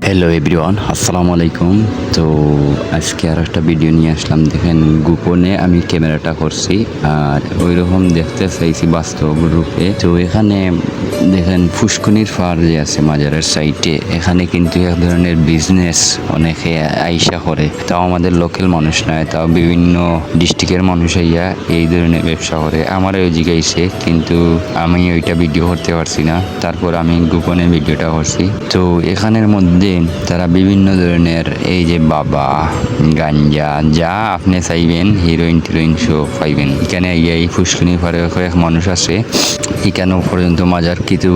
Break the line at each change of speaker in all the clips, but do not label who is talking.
Hello everyone, আসসালামু আলাইকুম। তো আজকে আর একটা ভিডিও নিয়ে আসলাম। দেখেন, গোপনে আমি ক্যামেরাটা করছি আর ওই রকম দেখতে চাইছি বাস্তব রূপে। তো এখানে দেখেন ফুসকুনির ফার যে আছে মাজারের সাইডে, এখানে কিন্তু এক ধরনের বিজনেস অনেকে আইসা করে। তাও আমাদের লোকাল মানুষ নয়, তাও বিভিন্ন ডিস্ট্রিক্টের মানুষ আইয়া এই ধরনের ব্যবসা করে। আমারও জিগাইছে, কিন্তু আমি ওইটা ভিডিও করতে পারছি না। তারপর আমি গোপনে ভিডিওটা করছি। তো এখানের মধ্যে তারা বিভিন্ন ধরনের এই যে বাবা, গাঞ্জা, যা আপনি চাইবেন, হিরোইন টিরোইন সব পাইবেন এখানে। এই ফুসকুনি পারে কয়েক মানুষ আছে এখানে পর্যন্ত মাজার কিন্তু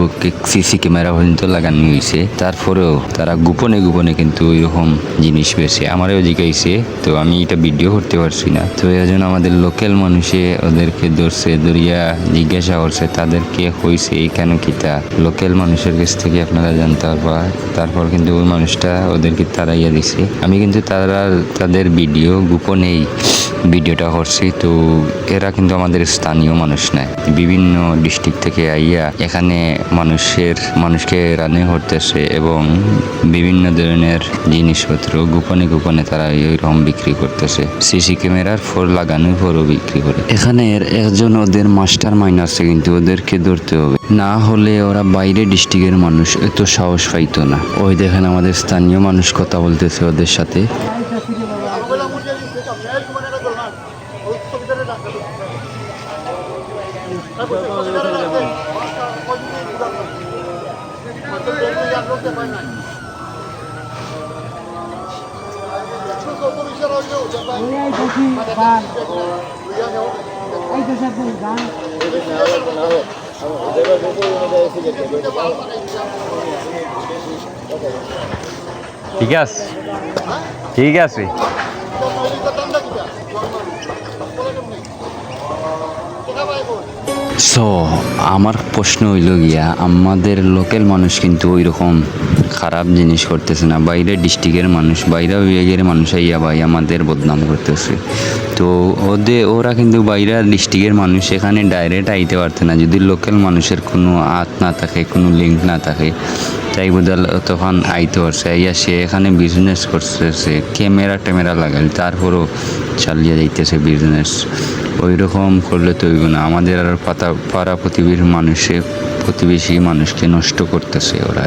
সিসি ক্যামেরা পর্যন্ত লাগানো হয়েছে। তারপরেও তারা গোপনে গোপনে কিন্তু এরকম জিনিস পেয়েছে। আমারও জিজ্ঞাসা, তো আমি এটা ভিডিও করতে পারছি না। তো এর জন্য আমাদের লোকাল মানুষে ওদেরকে ধরছে, ধরিয়া জিজ্ঞাসা করছে, তাদেরকে হয়েছে কেন কিতা। লোকাল মানুষের কাছ থেকে আপনারা জানতে পারবা। তারপর কিন্তু ওই মানুষটা ওদেরকে তাড়াইয়া দিছে। আমি কিন্তু তাদের ভিডিও গোপনেই ভিডিওটা করছি। তো এরা কিন্তু আমাদের স্থানীয় মানুষ নয়, বিভিন্ন ডিস্ট্রিক্ট থেকে আইয়া এখানে মানুষকে রানে করতেছে এবং বিভিন্ন ধরনের জিনিসপত্র গোপনে গোপনে তারা এইরকম বিক্রি করতেছে। সিসি ক্যামেরার ফোর লাগানোর পরও বিক্রি করে। এখানে একজন ওদের মাস্টার মাইন্ড আছে, কিন্তু ওদেরকে ধরতে হবে, না হলে ওরা বাইরে ডিস্ট্রিক্টের মানুষ এত সাহস পাইতো না। ওই দেখেন আমাদের স্থানীয় মানুষ কথা বলতেছে ওদের সাথে। ঠিক আছে, ঠিক আছে। সো আমার প্রশ্ন হইল গিয়া, আমাদের লোকাল মানুষ কিন্তু ওই রকম খারাপ জিনিস করতেছে না। বাইরের ডিস্ট্রিক্টের মানুষ, বাইরে বিভাগের মানুষ আইয়া ভাই আমাদের বদনাম করতেছে। তো ওরা কিন্তু বাইরে ডিস্ট্রিক্টের মানুষ এখানে ডাইরেক্ট আইতে পারতে না যদি লোকাল মানুষের কোনো হাত না থাকে, কোনো লিঙ্ক না থাকে। তাই বোধহয় তখন আইতে পারছে, আইয়া সে এখানে বিজনেস করতেছে, ক্যামেরা লাগাল, তারপরও চালিয়ে যাইতেছে বিজনেস। ওই রকম করলে তো হইব না। আমাদের আর পাড়া প্রতিবেশী মানুষকে নষ্ট করতেছে ওরা।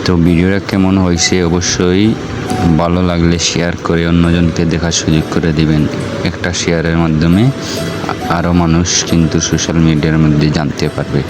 তো ভিডিওটা কেমন হয়েছে অবশ্যই ভালো লাগলে শেয়ার করে অন্যজনকে দেখার সুযোগ করে দিবেন। একটা শেয়ারের মাধ্যমে আরও মানুষ কিন্তু সোশ্যাল মিডিয়ার মধ্যে জানতে পারবে।